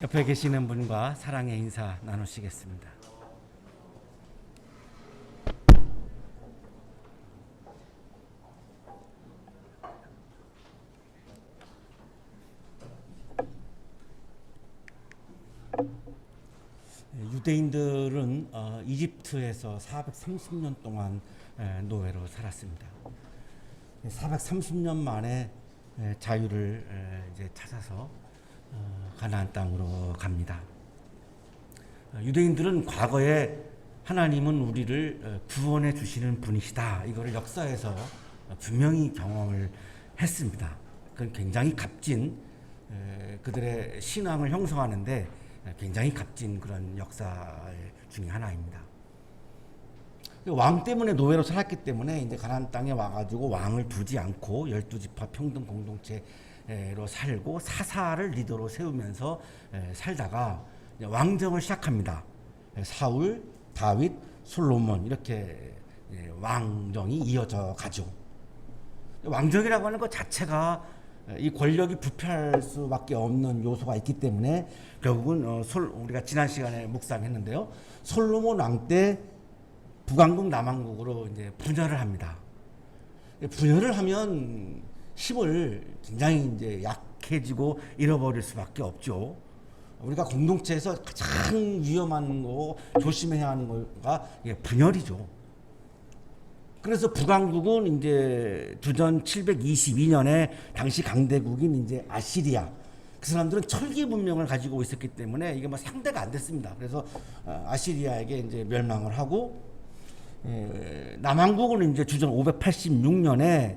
옆에 계시는 분과 사랑의 인사 나누시겠습니다. 유대인들은 이집트에서 430년 동안 노예로 살았습니다. 430년 만에 자유를 이제 찾아서 가나안 땅으로 갑니다. 유대인들은 과거에 하나님은 우리를 구원해 주시는 분이시다, 이거를 역사에서 분명히 경험을 했습니다. 그건 굉장히 값진, 그들의 신앙을 형성하는데 굉장히 값진 그런 역사 중에 하나입니다. 왕 때문에 노예로 살았기 때문에 이제 가나안 땅에 와가지고 왕을 두지 않고 12지파 평등 공동체로 살고 사사를 리더로 세우면서 살다가 왕정을 시작합니다. 사울, 다윗, 솔로몬, 이렇게 왕정이 이어져 가죠. 왕정이라고 하는 것 자체가 이 권력이 부패할 수밖에 없는 요소가 있기 때문에 결국은 우리가 지난 시간에 묵상했는데요. 솔로몬 왕 때 북왕국 남왕국으로 이제 분열을 합니다. 분열을 하면 힘을 굉장히 이제 약해지고 잃어버릴 수밖에 없죠. 우리가 공동체에서 가장 위험한 거, 조심해야 하는 거가 분열이죠. 그래서 북왕국은 이제 주전 722년에 당시 강대국인 이제 아시리아, 그 사람들은 철기 문명을 가지고 있었기 때문에 이게 뭐 상대가 안 됐습니다. 그래서 아시리아에게 이제 멸망을 하고, 남왕국은 이제 주전 586년에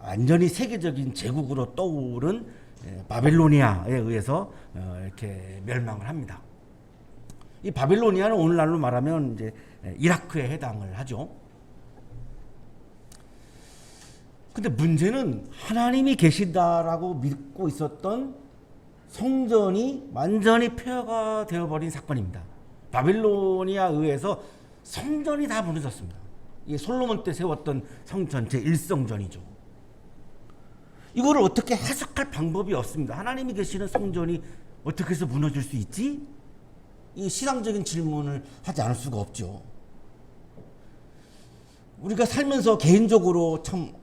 완전히 세계적인 제국으로 떠오른 바벨로니아에 의해서 이렇게 멸망을 합니다. 이 바벨로니아는 오늘날로 말하면 이제 이라크에 해당을 하죠. 근데 문제는 하나님이 계시다라고 믿고 있었던 성전이 완전히 폐허가 되어버린 사건입니다. 바벨로니아에 의해서 성전이 다 무너졌습니다. 이게 솔로몬 때 세웠던 성전 제1성전이죠. 이거를 어떻게 해석할 방법이 없습니다. 하나님이 계시는 성전이 어떻게 해서 무너질 수 있지? 이 신앙적인 질문을 하지 않을 수가 없죠. 우리가 살면서 개인적으로 참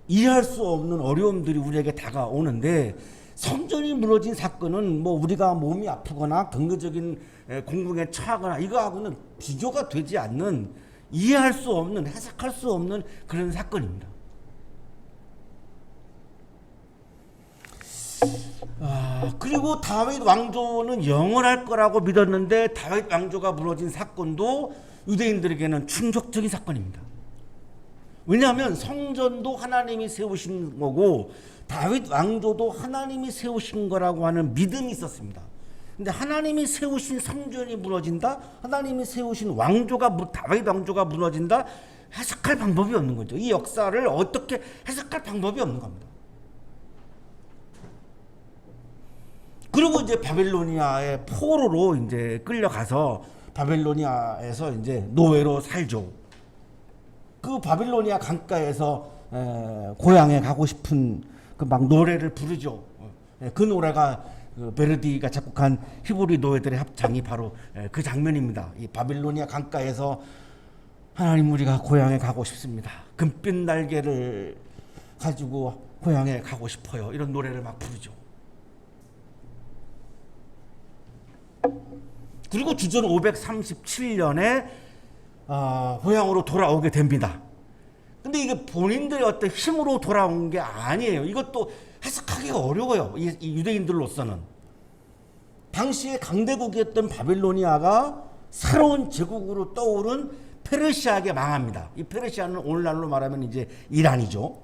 이해할 수 없는 어려움들이 우리에게 다가오는데, 성전이 무너진 사건은 뭐 우리가 몸이 아프거나 경제적인 공공에 처하거나 이거하고는 비교가 되지 않는, 이해할 수 없는, 해석할 수 없는 그런 사건입니다. 그리고 다윗 왕조는 영원할 거라고 믿었는데 다윗 왕조가 무너진 사건도 유대인들에게는 충격적인 사건입니다. 왜냐하면 성전도 하나님이 세우신 거고 다윗 왕조도 하나님이 세우신 거라고 하는 믿음이 있었습니다. 근데 하나님이 세우신 성전이 무너진다, 하나님이 세우신 왕조가, 다윗 왕조가 무너진다, 해석할 방법이 없는 거죠. 이 역사를 어떻게 해석할 방법이 없는 겁니다. 그리고 이제 바벨로니아의 포로로 이제 끌려가서 바벨로니아에서 이제 노예로 살죠. 그 바빌로니아 강가에서 고향에 가고 싶은 그 막 노래를 부르죠. 그 노래가 그 베르디가 작곡한 히브리 노예들의 합창이 바로 그 장면입니다. 이 바빌로니아 강가에서 하나님, 우리가 고향에 가고 싶습니다. 금빛 날개를 가지고 고향에 가고 싶어요. 이런 노래를 막 부르죠. 그리고 주전 537년에 고향으로 돌아오게 됩니다. 근데 이게 본인들의 어떤 힘으로 돌아온 게 아니에요. 이것도 해석하기가 어려워요. 이 유대인들로서는. 당시에 강대국이었던 바빌로니아가 새로운 제국으로 떠오른 페르시아에게 망합니다. 이 페르시아는 오늘날로 말하면 이제 이란이죠.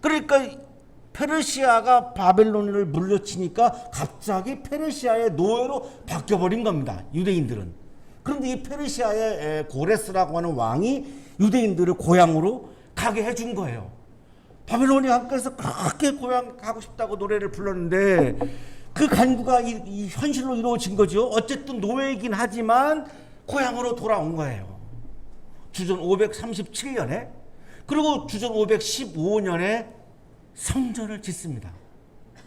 그러니까 페르시아가 바벨론을 물려치니까 갑자기 페르시아의 노예로 바뀌어버린 겁니다. 유대인들은. 그런데 이 페르시아의 고레스라고 하는 왕이 유대인들을 고향으로 가게 해준 거예요. 바벨로니아 강가에서 그렇게 고향 가고 싶다고 노래를 불렀는데 그 간구가 이 현실로 이루어진 거죠. 어쨌든 노예이긴 하지만 고향으로 돌아온 거예요. 주전 537년에. 그리고 주전 515년에 성전을 짓습니다.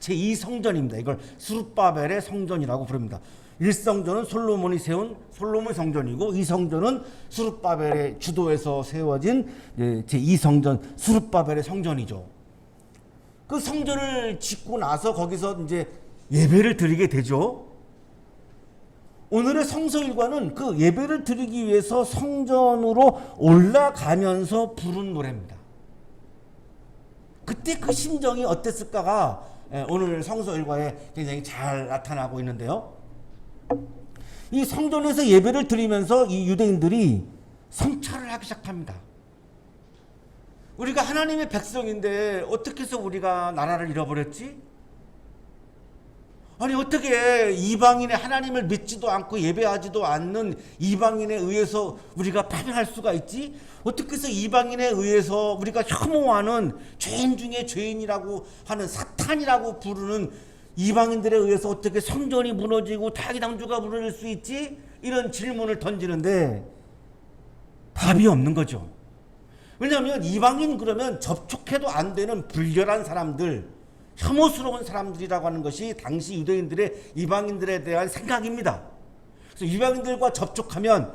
제2성전입니다. 이걸 스룹바벨의 성전이라고 부릅니다. 1성전은 솔로몬이 세운 솔로몬 성전이고 2성전은 스룹바벨의 주도에서 세워진 제2성전 스룹바벨의 성전이죠. 그 성전을 짓고 나서 거기서 이제 예배를 드리게 되죠. 오늘의 성서 일과는 그 예배를 드리기 위해서 성전으로 올라가면서 부른 노래입니다. 그때 그 심정이 어땠을까가 오늘 성서 일과에 굉장히 잘 나타나고 있는데요. 이 성전에서 예배를 드리면서 이 유대인들이 성찰을 하기 시작합니다. 우리가 하나님의 백성인데 어떻게 해서 우리가 나라를 잃어버렸지? 아니 어떻게 이방인의 하나님을 믿지도 않고 예배하지도 않는 이방인에 의해서 우리가 파멸할 수가 있지? 어떻게 해서 이방인에 의해서 우리가 혐오하는 죄인 중에 죄인이라고 하는 사탄이라고 부르는 이방인들에 의해서 어떻게 성전이 무너지고 타기당주가 무너질 수 있지? 이런 질문을 던지는데 답이 없는 거죠. 왜냐하면 이방인 그러면 접촉해도 안 되는 불결한 사람들, 혐오스러운 사람들이라고 하는 것이 당시 유대인들의 이방인들에 대한 생각입니다. 그래서 이방인들과 접촉하면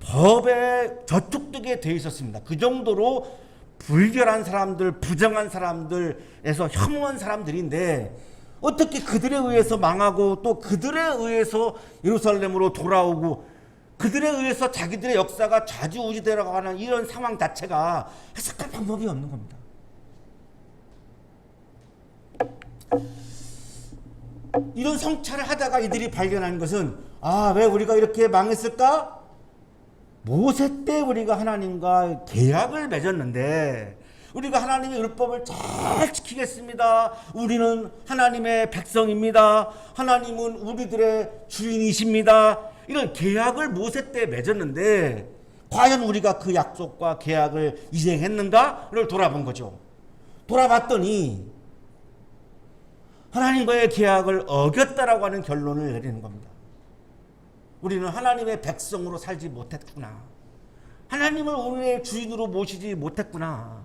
법에 저촉되게 되어 있었습니다. 그 정도로 불결한 사람들, 부정한 사람들에서 혐오한 사람들인데 어떻게 그들에 의해서 망하고 또 그들에 의해서 예루살렘으로 돌아오고 그들에 의해서 자기들의 역사가 좌지우지되어 가는 이런 상황 자체가 해석할 방법이 없는 겁니다. 이런 성찰을 하다가 이들이 발견한 것은 왜 우리가 이렇게 망했을까? 모세 때 우리가 하나님과 계약을 맺었는데 우리가 하나님의 율법을 잘 지키겠습니다. 우리는 하나님의 백성입니다. 하나님은 우리들의 주인이십니다. 이런 계약을 모세 때 맺었는데 과연 우리가 그 약속과 계약을 이행했는가를 돌아본 거죠. 돌아봤더니 하나님과의 계약을 어겼다라고 하는 결론을 내리는 겁니다. 우리는 하나님의 백성으로 살지 못했구나. 하나님을 우리의 주인으로 모시지 못했구나.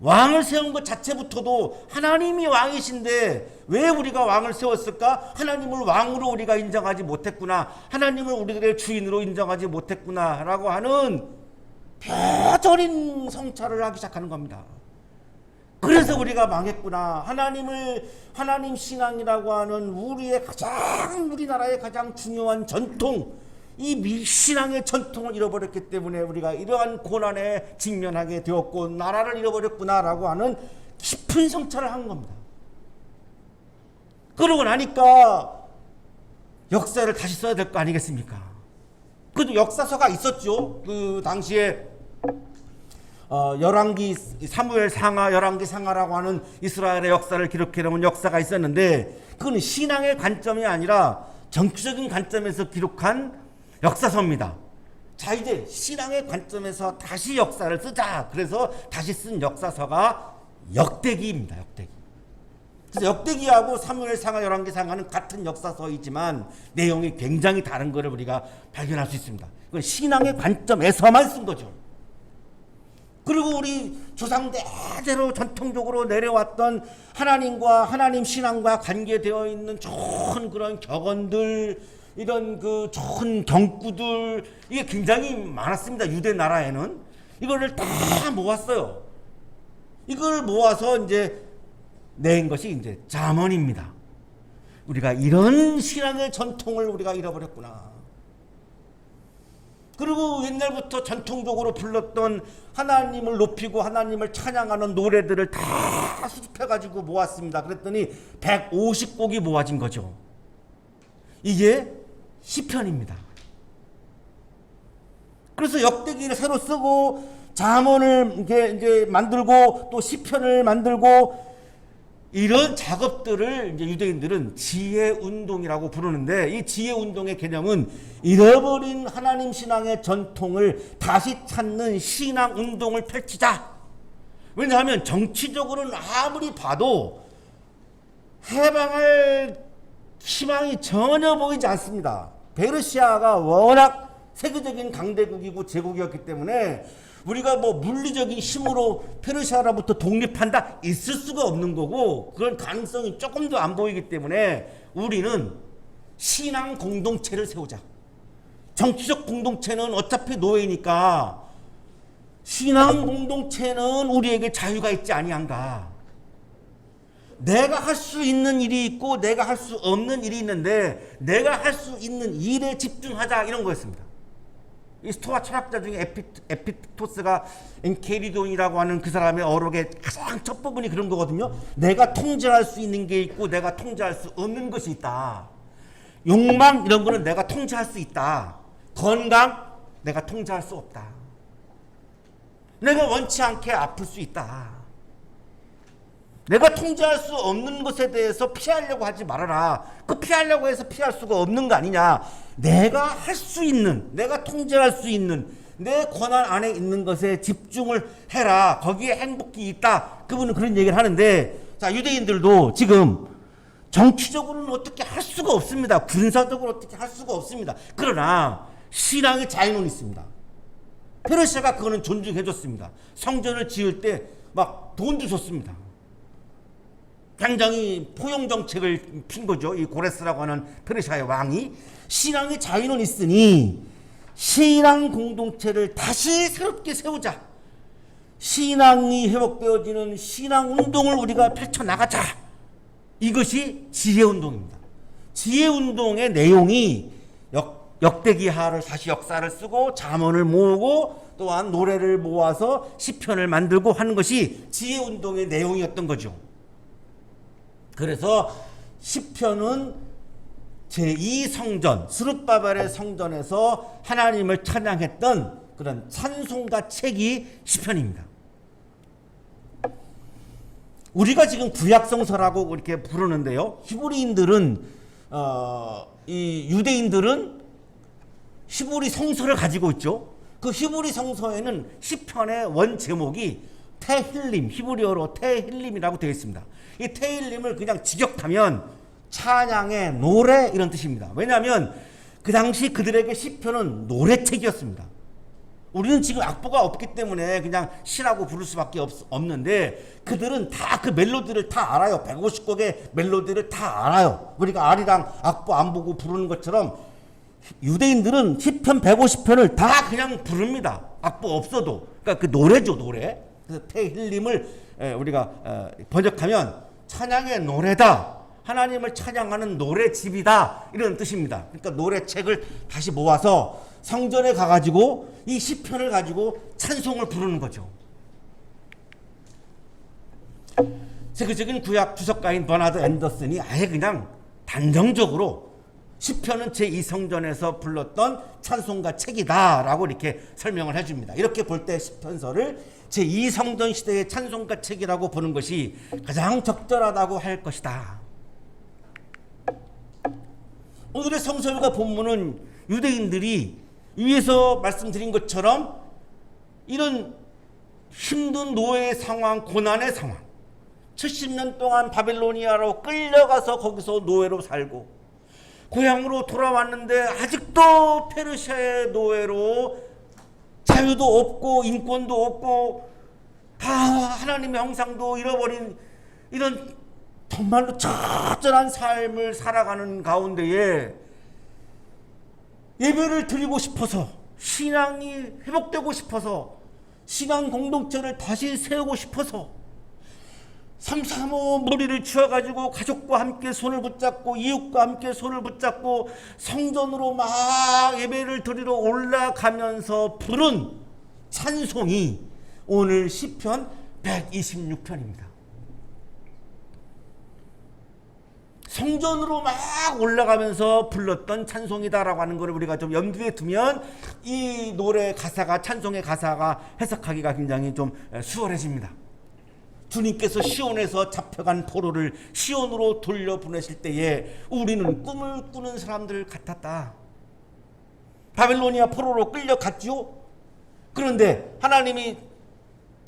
왕을 세운 것 자체부터도 하나님이 왕이신데 왜 우리가 왕을 세웠을까? 하나님을 왕으로 우리가 인정하지 못했구나. 하나님을 우리들의 주인으로 인정하지 못했구나 라고 하는 뼈저린 성찰을 하기 시작하는 겁니다. 그래서 우리가 망했구나. 하나님 신앙이라고 하는 우리나라의 가장 중요한 전통, 이 신앙의 전통을 잃어버렸기 때문에 우리가 이러한 고난에 직면하게 되었고 나라를 잃어버렸구나라고 하는 깊은 성찰을 한 겁니다. 그러고 나니까 역사를 다시 써야 될 거 아니겠습니까? 그래도 역사서가 있었죠. 그 당시에 열왕기 사무엘 상하, 열왕기 상하라고 하는 이스라엘의 역사를 기록해 놓은 역사가 있었는데 그건 신앙의 관점이 아니라 정치적인 관점에서 기록한 역사서입니다. 자, 이제 신앙의 관점에서 다시 역사를 쓰자. 그래서 다시 쓴 역사서가 역대기입니다. 역대기. 그래서 역대기하고 사무엘 상하, 열왕기 상하는 같은 역사서이지만 내용이 굉장히 다른 것을 우리가 발견할 수 있습니다. 그건 신앙의 관점에서만 쓴 거죠. 그리고 우리 조상 대대로 전통적으로 내려왔던 하나님과 하나님 신앙과 관계되어 있는 좋은 그런 격언들, 이런 그 좋은 경구들, 이게 굉장히 많았습니다. 유대 나라에는. 이거를 다 모았어요. 이걸 모아서 이제 낸 것이 이제 잠언입니다. 우리가 이런 신앙의 전통을 우리가 잃어버렸구나. 그리고 옛날부터 전통적으로 불렀던 하나님을 높이고 하나님을 찬양하는 노래들을 다 수집해가지고 모았습니다. 그랬더니 150곡이 모아진 거죠. 이게 시편입니다. 그래서 역대기를 새로 쓰고 잠언을 이제 만들고 또 시편을 만들고 이런 작업들을 이제 유대인들은 지혜 운동이라고 부르는데 이 지혜 운동의 개념은 잃어버린 하나님 신앙의 전통을 다시 찾는 신앙 운동을 펼치자. 왜냐하면 정치적으로는 아무리 봐도 해방할 희망이 전혀 보이지 않습니다. 페르시아가 워낙 세계적인 강대국이고 제국이었기 때문에 우리가 뭐 물리적인 힘으로 페르시아로부터 독립한다 있을 수가 없는 거고 그런 가능성이 조금도 안 보이기 때문에 우리는 신앙 공동체를 세우자. 정치적 공동체는 어차피 노예니까 신앙 공동체는 우리에게 자유가 있지 아니한가. 내가 할 수 있는 일이 있고 내가 할 수 없는 일이 있는데 내가 할 수 있는 일에 집중하자 이런 거였습니다. 이 스토아 철학자 중에 에피토스가 엔케리돈이라고 하는 그 사람의 어록의 가장 첫 부분이 그런 거거든요. 내가 통제할 수 있는 게 있고 내가 통제할 수 없는 것이 있다. 욕망 이런 거는 내가 통제할 수 있다. 건강 내가 통제할 수 없다. 내가 원치 않게 아플 수 있다. 내가 통제할 수 없는 것에 대해서 피하려고 하지 말아라. 그 피하려고 해서 피할 수가 없는 거 아니냐. 내가 할 수 있는, 내가 통제할 수 있는 내 권한 안에 있는 것에 집중을 해라. 거기에 행복이 있다. 그분은 그런 얘기를 하는데, 자, 유대인들도 지금 정치적으로는 어떻게 할 수가 없습니다. 군사적으로 어떻게 할 수가 없습니다. 그러나 신앙의 자유는 있습니다. 페르시아가 그거는 존중해줬습니다. 성전을 지을 때 막 돈도 줬습니다. 굉장히 포용 정책을 핀 거죠. 이 고레스라고 하는 페르시아의 왕이. 신앙의 자유는 있으니 신앙 공동체를 다시 새롭게 세우자. 신앙이 회복되어지는 신앙 운동을 우리가 펼쳐나가자. 이것이 지혜운동입니다. 지혜운동의 내용이 역대기하를 다시 역사를 쓰고 잠언을 모으고 또한 노래를 모아서 시편을 만들고 하는 것이 지혜운동의 내용이었던 거죠. 그래서 시편은 제2성전 스룹바벨의 성전에서 하나님을 찬양했던 그런 찬송가 책이 시편입니다. 우리가 지금 구약성서라고 이렇게 부르는데요. 히브리인들은 이 유대인들은 히브리 성서를 가지고 있죠. 그 히브리 성서에는 시편의 원 제목이 테힐림, 히브리어로 테힐림이라고 되어 있습니다. 이 테힐림을 그냥 직역하면 찬양의 노래 이런 뜻입니다. 왜냐하면 그 당시 그들에게 시편은 노래책이었습니다. 우리는 지금 악보가 없기 때문에 그냥 시라고 부를 수밖에 없는데 그들은 다 그 멜로디를 다 알아요. 150곡의 멜로디를 다 알아요. 우리가 아리랑 악보 안 보고 부르는 것처럼 유대인들은 시편 150편을 다 그냥 부릅니다. 악보 없어도. 그러니까 그 노래죠, 노래. 그래서 테힐림을 우리가 번역하면 찬양의 노래다. 하나님을 찬양하는 노래집이다. 이런 뜻입니다. 그러니까 노래책을 다시 모아서 성전에 가가지고 이 시편을 가지고 찬송을 부르는 거죠. 세계적인 구약 주석가인 버나드 앤더슨이 아예 그냥 단정적으로 시편은 제2성전에서 불렀던 찬송가 책이다라고 이렇게 설명을 해줍니다. 이렇게 볼 때 시편서를 제2성전 시대의 찬송가 책이라고 보는 것이 가장 적절하다고 할 것이다. 오늘의 성서일과 본문은 유대인들이 위에서 말씀드린 것처럼 이런 힘든 노예의 상황, 고난의 상황, 70년 동안 바빌로니아로 끌려가서 거기서 노예로 살고 고향으로 돌아왔는데 아직도 페르시아의 노예로 자유도 없고 인권도 없고 하나님의 형상도 잃어버린 이런 정말로 처절한 삶을 살아가는 가운데에 예배를 드리고 싶어서 신앙이 회복되고 싶어서 신앙 공동체를 다시 세우고 싶어서 삼삼오오 머리를 치워가지고 가족과 함께 손을 붙잡고 이웃과 함께 손을 붙잡고 성전으로 막 예배를 드리러 올라가면서 부른 찬송이 오늘 시편 126편입니다. 성전으로 막 올라가면서 불렀던 찬송이다라고 하는 것을 우리가 좀 염두에 두면 이 노래 가사가, 찬송의 가사가 해석하기가 굉장히 좀 수월해집니다. 주님께서 시온에서 잡혀간 포로를 시온으로 돌려보내실 때에 우리는 꿈을 꾸는 사람들 같았다. 바빌로니아 포로로 끌려갔죠. 그런데 하나님이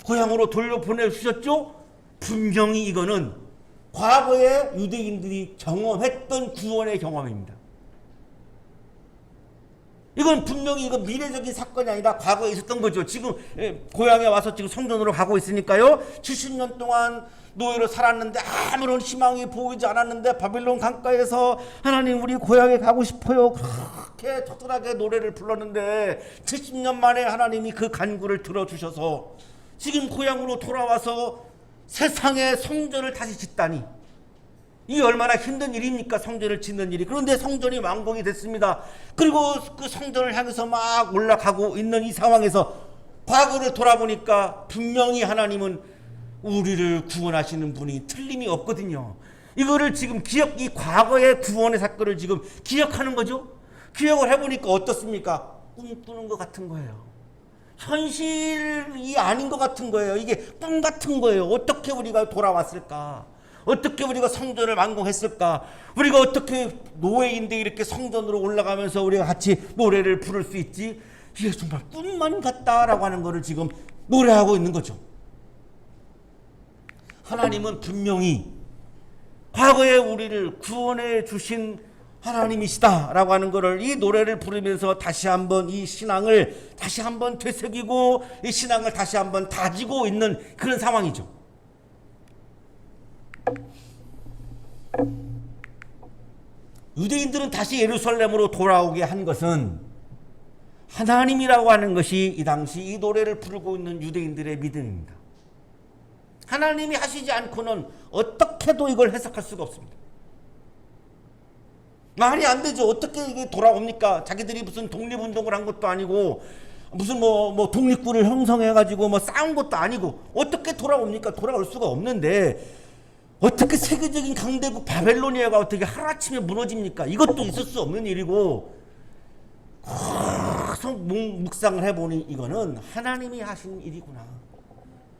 고향으로 돌려보내주셨죠. 분명히 이거는 과거에 유대인들이 경험했던 구원의 경험입니다. 이건 분명히 이건 미래적인 사건이 아니라 과거에 있었던 거죠. 지금 고향에 와서 지금 성전으로 가고 있으니까요. 70년 동안 노예로 살았는데 아무런 희망이 보이지 않았는데 바빌론 강가에서 하나님 우리 고향에 가고 싶어요. 그렇게 터tur하게 노래를 불렀는데 70년 만에 하나님이 그 간구를 들어주셔서 지금 고향으로 돌아와서 세상에 성전을 다시 짓다니, 이게 얼마나 힘든 일입니까? 성전을 짓는 일이. 그런데 성전이 완공이 됐습니다. 그리고 그 성전을 향해서 막 올라가고 있는 이 상황에서 과거를 돌아보니까 분명히 하나님은 우리를 구원하시는 분이 틀림이 없거든요. 이거를 지금 이 과거의 구원의 사건을 지금 기억하는 거죠. 기억을 해보니까 어떻습니까? 꿈꾸는 것 같은 거예요. 현실이 아닌 것 같은 거예요. 이게 꿈 같은 거예요. 어떻게 우리가 돌아왔을까? 어떻게 우리가 성전을 완공했을까? 우리가 어떻게 노예인데 이렇게 성전으로 올라가면서 우리가 같이 노래를 부를 수 있지? 이게 정말 꿈만 같다라고 하는 것을 지금 노래하고 있는 거죠. 하나님은 분명히 과거에 우리를 구원해 주신 하나님이시다라고 하는 것을 이 노래를 부르면서 다시 한번 이 신앙을 다시 한번 되새기고 이 신앙을 다시 한번 다지고 있는 그런 상황이죠. 유대인들은 다시 예루살렘으로 돌아오게 한 것은 하나님이라고 하는 것이 이 당시 이 노래를 부르고 있는 유대인들의 믿음입니다. 하나님이 하시지 않고는 어떻게도 이걸 해석할 수가 없습니다. 말이 안 되죠. 어떻게 이게 돌아옵니까? 자기들이 무슨 독립운동을 한 것도 아니고 무슨 뭐 독립군을 형성해가지고 뭐 싸운 것도 아니고 어떻게 돌아옵니까? 돌아올 수가 없는데 어떻게 세계적인 강대국 바벨로니아가 어떻게 하루아침에 무너집니까? 이것도 있을 수 없는 일이고 계속 묵상을 해보니 이거는 하나님이 하신 일이구나.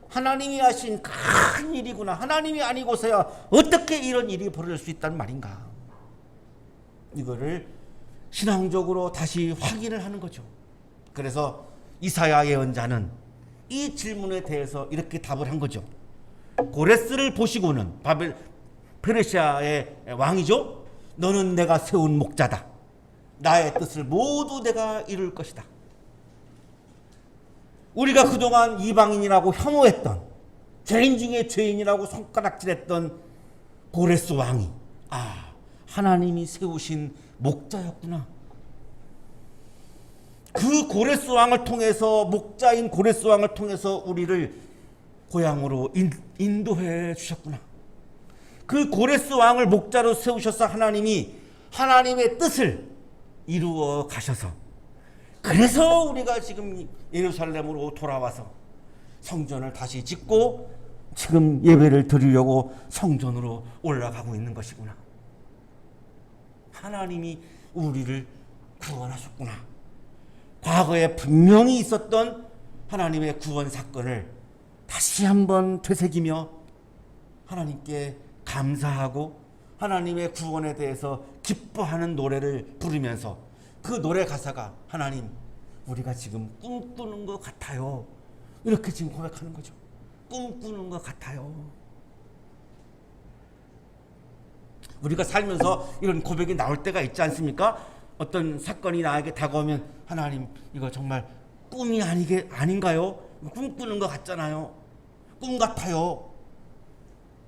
하나님이 하신 큰 일이구나. 하나님이 아니고서야 어떻게 이런 일이 벌어질 수 있다는 말인가. 이거를 신앙적으로 다시 확인을 하는 거죠. 그래서 이사야 예언자는 이 질문에 대해서 이렇게 답을 한 거죠. 고레스를 보시고는 페르시아의 왕이죠. 너는 내가 세운 목자다. 나의 뜻을 모두 내가 이룰 것이다. 우리가 그동안 이방인이라고 혐오했던 죄인 중에 죄인이라고 손가락질했던 고레스 왕이 하나님이 세우신 목자였구나. 그 고레스 왕을 통해서 목자인 고레스 왕을 통해서 우리를 고향으로 인도해 주셨구나. 그 고레스 왕을 목자로 세우셔서 하나님이 하나님의 뜻을 이루어 가셔서 그래서 우리가 지금 예루살렘으로 돌아와서 성전을 다시 짓고 지금 예배를 드리려고 성전으로 올라가고 있는 것이구나. 하나님이 우리를 구원하셨구나. 과거에 분명히 있었던 하나님의 구원 사건을 다시 한번 되새기며 하나님께 감사하고 하나님의 구원에 대해서 기뻐하는 노래를 부르면서 그 노래 가사가 하나님 우리가 지금 꿈꾸는 것 같아요. 이렇게 지금 고백하는 거죠. 꿈꾸는 것 같아요. 우리가 살면서 이런 고백이 나올 때가 있지 않습니까? 어떤 사건이 나에게 다가오면 하나님 이거 정말 꿈이 아닌가요? 꿈꾸는 것 같잖아요. 꿈 같아요.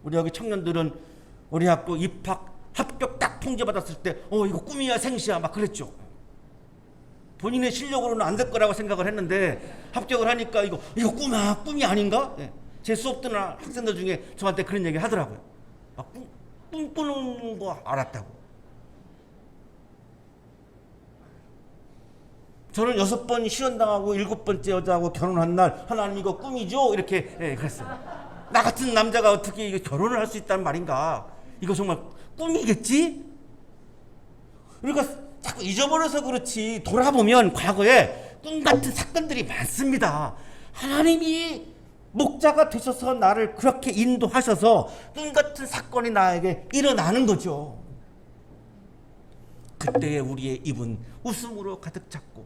우리 여기 청년들은 우리 학교 입학 합격 딱 통지받았을 때 이거 꿈이야 생시야 막 그랬죠. 본인의 실력으로는 안 될 거라고 생각을 했는데 합격을 하니까 이거 꿈이 아닌가? 네. 제 수업 듣는 학생들 중에 저한테 그런 얘기 하더라고요. 꿈꾸는 거 알았다고. 저는 6번 실현당하고 7번째 여자하고 결혼한 날 하나님 이거 꿈이죠? 이렇게 그랬어요. 나 같은 남자가 어떻게 이거 결혼을 할 수 있다는 말인가? 이거 정말 꿈이겠지? 우리가 자꾸 잊어버려서 그렇지 돌아보면 과거에 꿈 같은 사건들이 많습니다. 하나님이 목자가 되셔서 나를 그렇게 인도하셔서 꿈 같은 사건이 나에게 일어나는 거죠. 그때의 우리의 입은 웃음으로 가득 찼고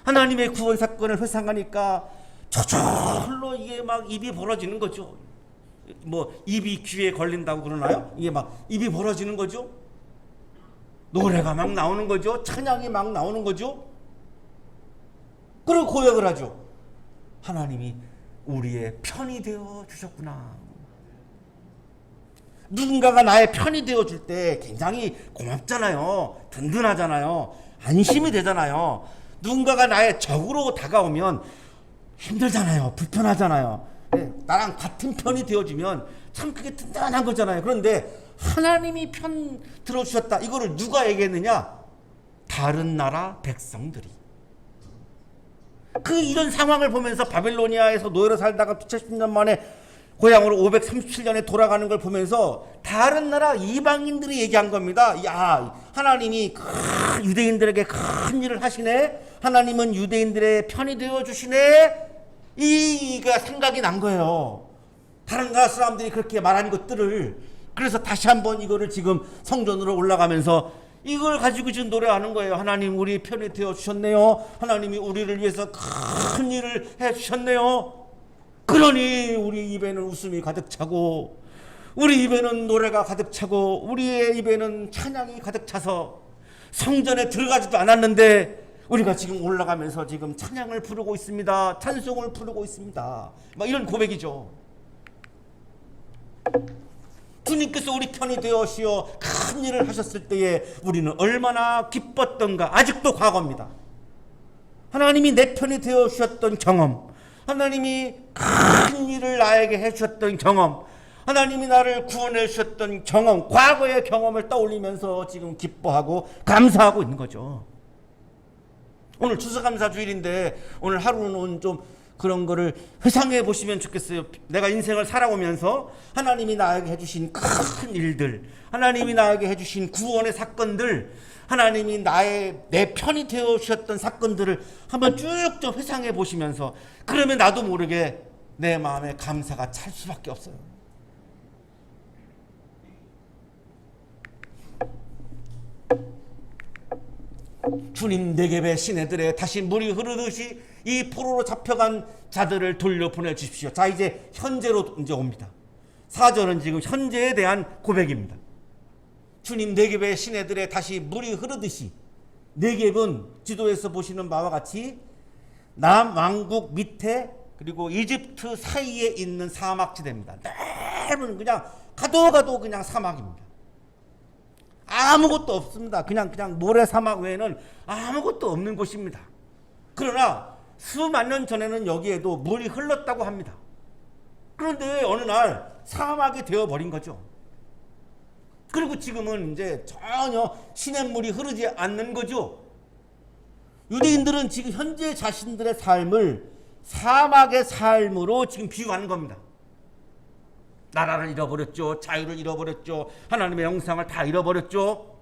하나님의 구원 사건을 회상하니까 저절로 이게 막 입이 벌어지는 거죠. 뭐 입이 귀에 걸린다고 그러나요? 이게 막 입이 벌어지는 거죠. 노래가 막 나오는 거죠. 찬양이 막 나오는 거죠. 그리고 고백을 하죠. 하나님이 우리의 편이 되어 주셨구나. 누군가가 나의 편이 되어 줄 때 굉장히 고맙잖아요. 든든하잖아요. 안심이 되잖아요. 누군가가 나의 적으로 다가오면 힘들잖아요. 불편하잖아요. 네, 나랑 같은 편이 되어주면 참 그게 든든한 거잖아요. 그런데 하나님이 편 들어주셨다. 이거를 누가 얘기했느냐? 다른 나라 백성들이. 이런 상황을 보면서 바빌로니아에서 노예로 살다가 7,000년 만에 고향으로 537년에 돌아가는 걸 보면서 다른 나라 이방인들이 얘기한 겁니다. 야, 하나님이 유대인들에게 큰 일을 하시네. 하나님은 유대인들의 편이 되어 주시네. 이가 생각이 난 거예요. 다른 나라 사람들이 그렇게 말한 것들을. 그래서 다시 한번 이거를 지금 성전으로 올라가면서 이걸 가지고 지금 노래하는 거예요. 하나님 우리 편이 되어 주셨네요. 하나님이 우리를 위해서 큰 일을 해 주셨네요. 그러니 우리 입에는 웃음이 가득 차고 우리 입에는 노래가 가득 차고 우리의 입에는 찬양이 가득 차서 성전에 들어가지도 않았는데 우리가 지금 올라가면서 지금 찬양을 부르고 있습니다. 찬송을 부르고 있습니다. 막 이런 고백이죠. 주님께서 우리 편이 되어시어 큰 일을 하셨을 때에 우리는 얼마나 기뻤던가. 아직도 과거입니다. 하나님이 내 편이 되어주셨던 경험, 하나님이 큰 일을 나에게 해주셨던 경험, 하나님이 나를 구원해 주셨던 경험, 과거의 경험을 떠올리면서 지금 기뻐하고 감사하고 있는 거죠. 오늘 추수감사주일인데 오늘 하루는 좀 그런 거를 회상해 보시면 좋겠어요. 내가 인생을 살아오면서 하나님이 나에게 해주신 큰 일들, 하나님이 나에게 해주신 구원의 사건들, 하나님이 내 편이 되어 주셨던 사건들을 한번 쭉 좀 회상해 보시면서 그러면 나도 모르게 내 마음에 감사가 찰 수밖에 없어요. 주님 네겝의 시내들에 다시 물이 흐르듯이 이 포로로 잡혀간 자들을 돌려보내 주십시오. 자, 이제 현재로 이제 옵니다. 4절은 지금 현재에 대한 고백입니다. 주님 네겝의 시내들에 다시 물이 흐르듯이. 네겝은 지도에서 보시는 바와 같이 남왕국 밑에 그리고 이집트 사이에 있는 사막지대입니다. 넓은 그냥 가도 그냥 사막입니다. 아무것도 없습니다. 그냥 모래사막 외에는 아무것도 없는 곳입니다. 그러나 수만 년 전에는 여기에도 물이 흘렀다고 합니다. 그런데 어느 날 사막이 되어버린 거죠. 그리고 지금은 이제 전혀 시냇물이 흐르지 않는 거죠. 유대인들은 지금 현재 자신들의 삶을 사막의 삶으로 지금 비유하는 겁니다. 나라를 잃어버렸죠. 자유를 잃어버렸죠. 하나님의 영상을 다 잃어버렸죠.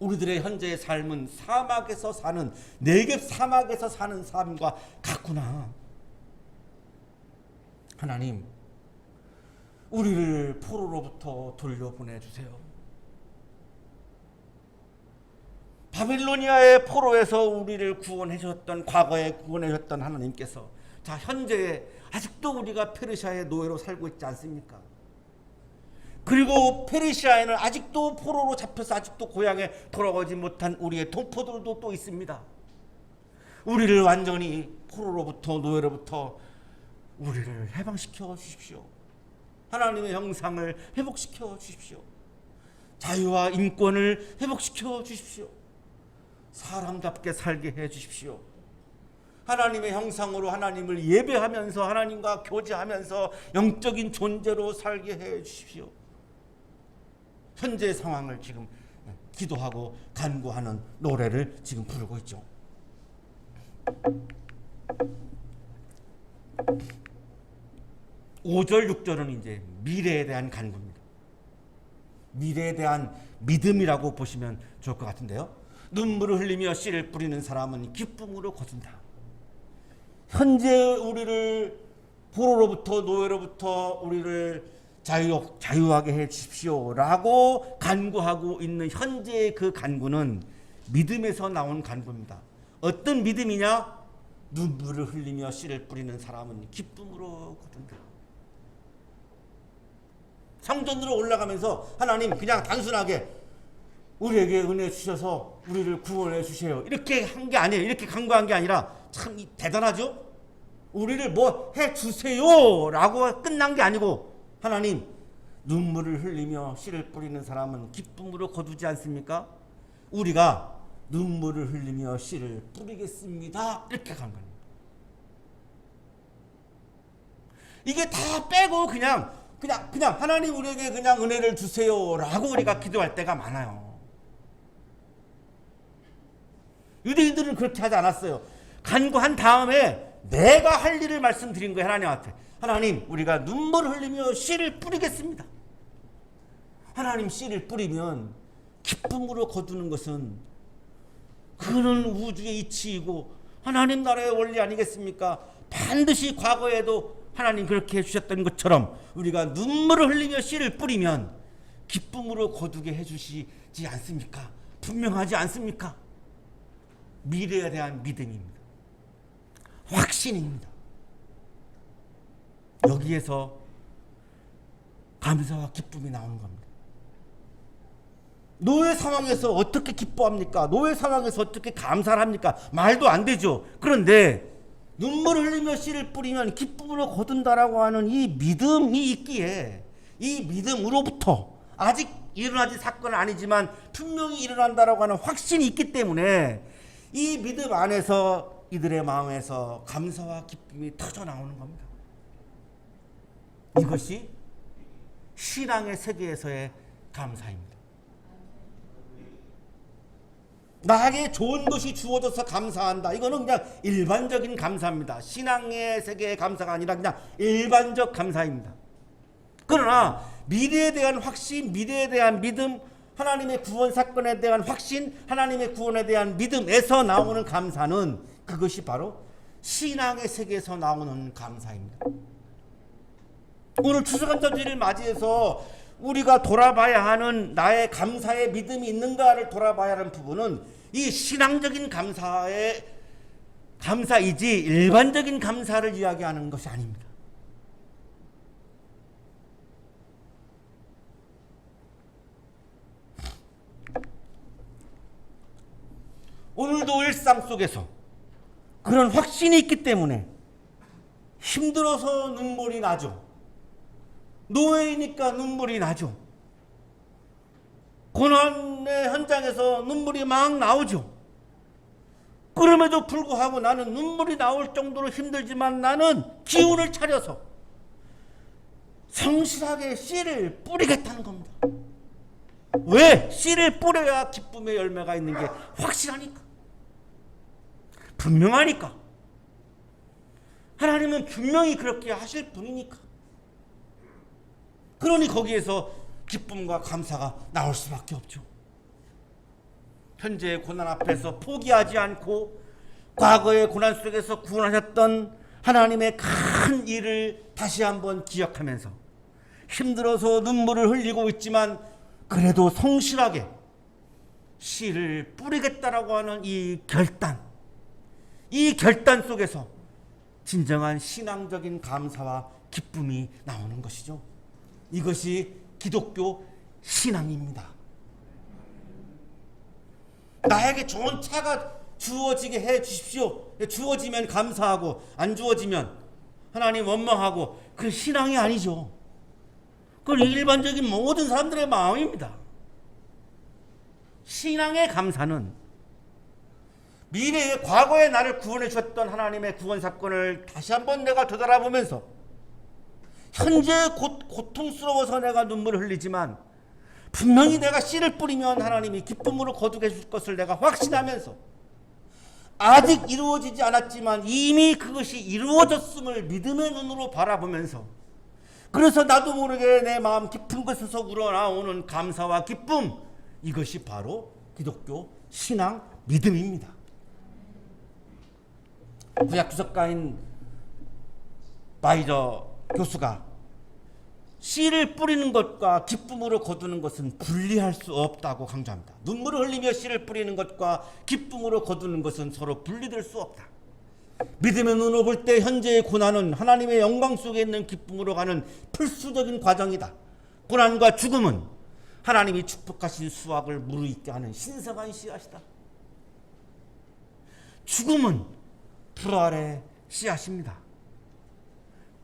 우리들의 현재의 삶은 사막에서 사는, 네겝 사막에서 사는 삶과 같구나. 하나님, 우리를 포로로부터 돌려보내주세요. 바빌로니아의 포로에서 우리를 구원해주셨던, 과거에 구원해주셨던 하나님께서 자, 현재에 아직도 우리가 페르시아의 노예로 살고 있지 않습니까? 그리고 페르시아에는 아직도 포로로 잡혀서 아직도 고향에 돌아오지 못한 우리의 동포들도 또 있습니다. 우리를 완전히 포로로부터, 노예로부터 우리를 해방시켜 주십시오. 하나님의 형상을 회복시켜 주십시오. 자유와 인권을 회복시켜 주십시오. 사람답게 살게 해 주십시오. 하나님의 형상으로 하나님을 예배하면서 하나님과 교제하면서 영적인 존재로 살게 해 주십시오. 현재의 상황을 지금 기도하고 간구하는 노래를 지금 부르고 있죠. 5절, 6절은 이제 미래에 대한 간구입니다. 미래에 대한 믿음이라고 보시면 좋을 것 같은데요. 눈물을 흘리며 씨를 뿌리는 사람은 기쁨으로 거둔다. 현재 우리를 포로로부터, 노예로부터 우리를 자유하게 해 주십시오 라고 간구하고 있는 현재의 그 간구는 믿음에서 나온 간구입니다. 어떤 믿음이냐? 눈물을 흘리며 씨를 뿌리는 사람은 기쁨으로 거둔다. 성전으로 올라가면서 하나님 그냥 단순하게 우리에게 은혜 주셔서 우리를 구원해 주세요 이렇게 한 게 아니에요. 이렇게 간구한 게 아니라 참 대단하죠? 우리를 뭐 해주세요 라고 끝난 게 아니고 하나님 눈물을 흘리며 씨를 뿌리는 사람은 기쁨으로 거두지 않습니까? 우리가 눈물을 흘리며 씨를 뿌리겠습니다 이렇게 간 겁니다. 이게 다 빼고 그냥 하나님 우리에게 그냥 은혜를 주세요 라고 우리가 기도할 때가 많아요. 유대인들은 그렇게 하지 않았어요. 간구한 다음에 내가 할 일을 말씀드린 거예요. 하나님한테. 하나님 우리가 눈물을 흘리며 씨를 뿌리겠습니다. 하나님 씨를 뿌리면 기쁨으로 거두는 것은 그는 우주의 이치이고 하나님 나라의 원리 아니겠습니까? 반드시 과거에도 하나님 그렇게 해주셨던 것처럼 우리가 눈물을 흘리며 씨를 뿌리면 기쁨으로 거두게 해주시지 않습니까? 분명하지 않습니까? 미래에 대한 믿음입니다. 확신입니다. 여기에서 감사와 기쁨이 나오는 겁니다. 노예 상황에서 어떻게 기뻐합니까? 노예 상황에서 어떻게 감사를 합니까? 말도 안 되죠. 그런데 눈물을 흘리며 씨를 뿌리면 기쁨으로 거둔다라고 하는 이 믿음이 있기에 이 믿음으로부터 아직 일어나진 사건은 아니지만 분명히 일어난다라고 하는 확신이 있기 때문에 이 믿음 안에서 이들의 마음에서 감사와 기쁨이 터져 나오는 겁니다. 이것이 신앙의 세계에서의 감사입니다. 나에게 좋은 것이 주어져서 감사한다. 이거는 그냥 일반적인 감사입니다. 신앙의 세계의 감사가 아니라 그냥 일반적 감사입니다. 그러나 미래에 대한 확신, 미래에 대한 믿음, 하나님의 구원 사건에 대한 확신, 하나님의 구원에 대한 믿음에서 나오는 감사는 그것이 바로 신앙의 세계에서 나오는 감사입니다. 오늘 추수감사주일을 맞이해서 우리가 돌아봐야 하는 나의 감사의 믿음이 있는가를 돌아봐야 하는 부분은 이 신앙적인 감사이지 일반적인 감사를 이야기하는 것이 아닙니다. 오늘도 일상 속에서 그런 확신이 있기 때문에 힘들어서 눈물이 나죠. 노예이니까 눈물이 나죠. 고난의 현장에서 눈물이 막 나오죠. 그럼에도 불구하고 나는 눈물이 나올 정도로 힘들지만 나는 기운을 차려서 성실하게 씨를 뿌리겠다는 겁니다. 왜? 씨를 뿌려야 기쁨의 열매가 있는 게 확실하니까. 분명하니까. 하나님은 분명히 그렇게 하실 분이니까. 그러니 거기에서 기쁨과 감사가 나올 수밖에 없죠. 현재의 고난 앞에서 포기하지 않고 과거의 고난 속에서 구원하셨던 하나님의 큰 일을 다시 한번 기억하면서 힘들어서 눈물을 흘리고 있지만 그래도 성실하게 씨를 뿌리겠다라고 하는 이 결단 속에서 진정한 신앙적인 감사와 기쁨이 나오는 것이죠. 이것이 기독교 신앙입니다. 나에게 좋은 차가 주어지게 해 주십시오. 주어지면 감사하고 안 주어지면 하나님 원망하고 그 신앙이 아니죠. 그건 일반적인 모든 사람들의 마음입니다. 신앙의 감사는 미래의 과거에 나를 구원해 주셨던 하나님의 구원 사건을 다시 한번 내가 되돌아보면서 현재 고통스러워서 내가 눈물을 흘리지만 분명히 내가 씨를 뿌리면 하나님이 기쁨으로 거두게 해줄 것을 내가 확신하면서 아직 이루어지지 않았지만 이미 그것이 이루어졌음을 믿음의 눈으로 바라보면서 그래서 나도 모르게 내 마음 깊은 곳에서 우러나오는 감사와 기쁨, 이것이 바로 기독교 신앙 믿음입니다. 구약 주석가인 바이저 교수가 씨를 뿌리는 것과 기쁨으로 거두는 것은 분리할 수 없다고 강조합니다. 눈물을 흘리며 씨를 뿌리는 것과 기쁨으로 거두는 것은 서로 분리될 수 없다. 믿음의 눈으로 볼 때 현재의 고난은 하나님의 영광 속에 있는 기쁨으로 가는 필수적인 과정이다. 고난과 죽음은 하나님이 축복하신 수확을 무르익게 하는 신성한 씨앗이다. 죽음은 부활의 씨앗입니다.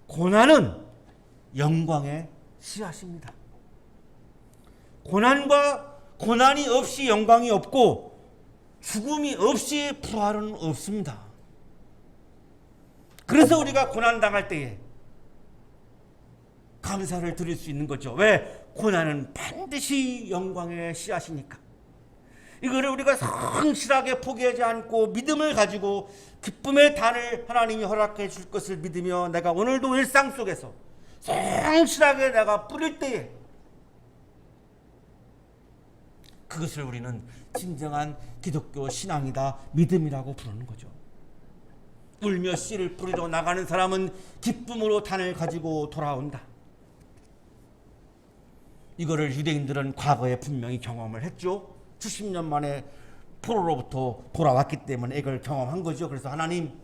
고난은 영광의 씨앗입니다. 고난이 없이 영광이 없고 죽음이 없이 부활은 없습니다. 그래서 우리가 고난당할 때에 감사를 드릴 수 있는 거죠. 왜? 고난은 반드시 영광의 씨앗이니까. 이거를 우리가 성실하게 포기하지 않고 믿음을 가지고 기쁨의 단을 하나님이 허락해 줄 것을 믿으며 내가 오늘도 일상 속에서 성실하게 내가 뿌릴 때에 그것을 우리는 진정한 기독교 신앙이다, 믿음이라고 부르는 거죠. 울며 씨를 뿌리러 나가는 사람은 기쁨으로 단을 가지고 돌아온다. 이거를 유대인들은 과거에 분명히 경험을 했죠. 70년 만에 포로로부터 돌아왔기 때문에 이걸 경험한 거죠. 그래서 하나님,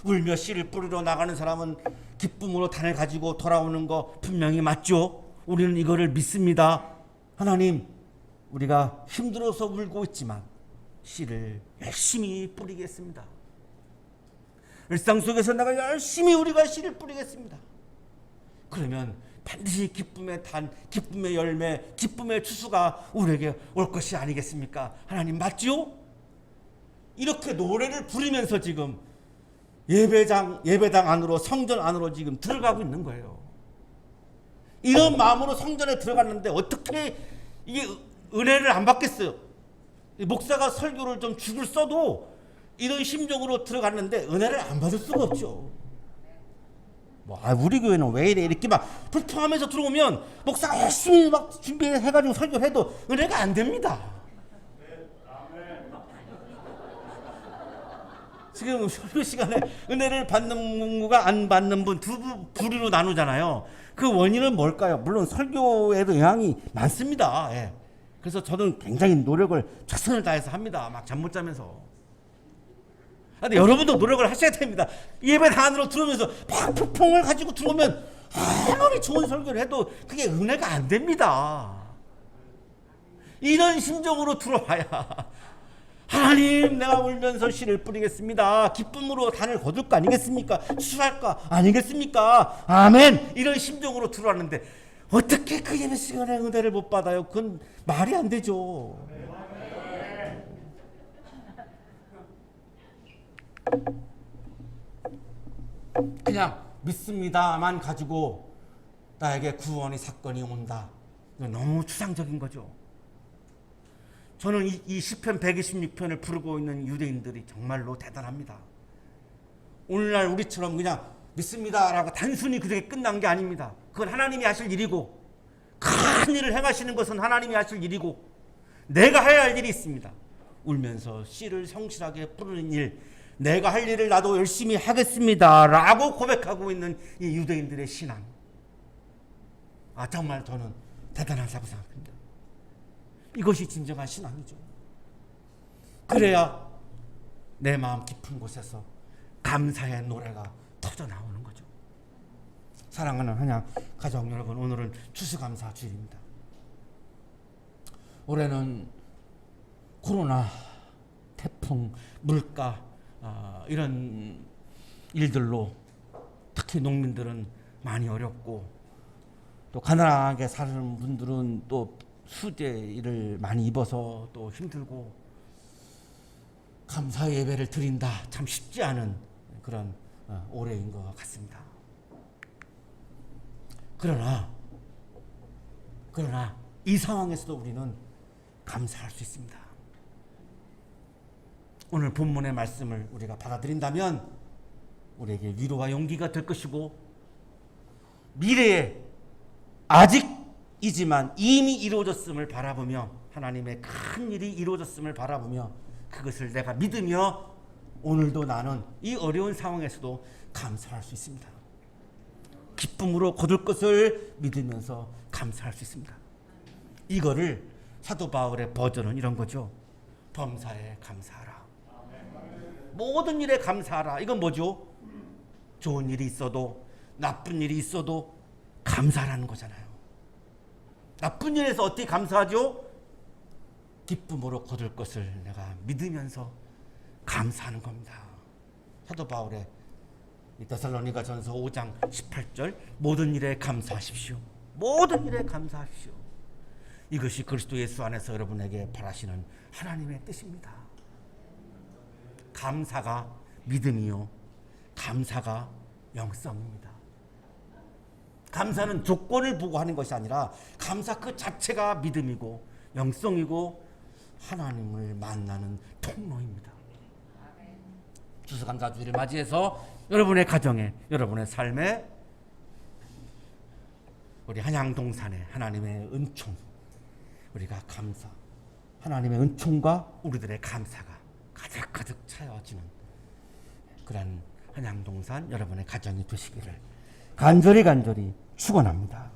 울며 씨를 뿌리러 나가는 사람은 기쁨으로 단을 가지고 돌아오는 거 분명히 맞죠. 우리는 이거를 믿습니다. 하나님, 우리가 힘들어서 울고 있지만 씨를 열심히 뿌리겠습니다. 일상 속에서 내가 열심히 우리가 씨를 뿌리겠습니다. 그러면 반드시 기쁨의 단, 기쁨의 열매, 기쁨의 추수가 우리에게 올 것이 아니겠습니까? 하나님 맞죠? 이렇게 노래를 부르면서 지금 예배당 안으로, 성전 안으로 지금 들어가고 있는 거예요. 이런 마음으로 성전에 들어갔는데 어떻게 이게 은혜를 안 받겠어요? 목사가 설교를 좀 죽을 써도 이런 심정으로 들어갔는데 은혜를 안 받을 수가 없죠. 우리 교회는 왜 이래? 이렇게 막 불평하면서 들어오면 목사가 열심히 막 준비해가지고 설교를 해도 은혜가 안 됩니다. 지금 설교 시간에 은혜를 받는 분과 안 받는 분 두 부류로 나누잖아요. 그 원인은 뭘까요? 물론 설교에도 영향이 많습니다. 예. 그래서 저는 굉장히 노력을 최선을 다해서 합니다. 막 잠 못 자면서. 근데 여러분도 노력을 하셔야 됩니다. 예배당 안으로 들어오면서 막 폭풍을 가지고 들어오면 아무리 좋은 설교를 해도 그게 은혜가 안 됩니다. 이런 심정으로 들어와야 하나님, 내가 울면서 씨를 뿌리겠습니다. 기쁨으로 단을 거둘 거 아니겠습니까? 추수할 거 아니겠습니까? 아멘. 이런 심정으로 들어왔는데 어떻게 그 예배 시간에 은혜를 못 받아요? 그건 말이 안 되죠. 그냥 믿습니다만 가지고 나에게 구원의 사건이 온다. 이거 너무 추상적인 거죠. 저는 이 시편 126편을 부르고 있는 유대인들이 정말로 대단합니다. 오늘날 우리처럼 그냥 믿습니다라고 단순히 그렇게 끝난 게 아닙니다. 그건 하나님이 하실 일이고, 큰 일을 행하시는 것은 하나님이 하실 일이고, 내가 해야 할 일이 있습니다. 울면서 씨를 성실하게 뿌리는 일, 내가 할 일을 나도 열심히 하겠습니다 라고 고백하고 있는 이 유대인들의 신앙, 정말 저는 대단하다고 생각합니다. 이것이 진정한 신앙이죠. 그래야 내 마음 깊은 곳에서 감사의 노래가 터져 나오는 거죠. 사랑하는 한양 가족 여러분, 오늘은 추수감사 주일입니다. 올해는 코로나, 태풍, 물가 이런 일들로 특히 농민들은 많이 어렵고, 또 가난하게 사는 분들은 또 수재를 많이 입어서 또 힘들고, 감사 예배를 드린다 참 쉽지 않은 그런 올해인 것 같습니다. 그러나 이 상황에서도 우리는 감사할 수 있습니다. 오늘 본문의 말씀을 우리가 받아들인다면 우리에게 위로와 용기가 될 것이고, 미래에 아직이지만 이미 이루어졌음을 바라보며, 하나님의 큰 일이 이루어졌음을 바라보며 그것을 내가 믿으며 오늘도 나는 이 어려운 상황에서도 감사할 수 있습니다. 기쁨으로 거둘 것을 믿으면서 감사할 수 있습니다. 이거를 사도 바울의 버전은 이런 거죠. 범사에 감사하라. 모든 일에 감사하라. 이건 뭐죠? 좋은 일이 있어도 나쁜 일이 있어도 감사하라는 거잖아요. 나쁜 일에서 어떻게 감사하죠? 기쁨으로 거둘 것을 내가 믿으면서 감사하는 겁니다. 사도 바울의 이 데살로니가 전서 5장 18절 모든 일에 감사하십시오. 모든 일에 감사하십시오. 이것이 그리스도 예수 안에서 여러분에게 바라시는 하나님의 뜻입니다. 감사가 믿음이요, 감사가 영성입니다. 감사는 조건을 보고 하는 것이 아니라 감사 그 자체가 믿음이고 영성이고 하나님을 만나는 통로입니다. 추수감사주일을 맞이해서 여러분의 가정에, 여러분의 삶에 우리 한양동산에 하나님의 은총, 우리가 감사, 하나님의 은총과 우리들의 감사가 가득가득 차여지는 그런 한양동산 여러분의 가정이 되시기를 간절히 축원합니다.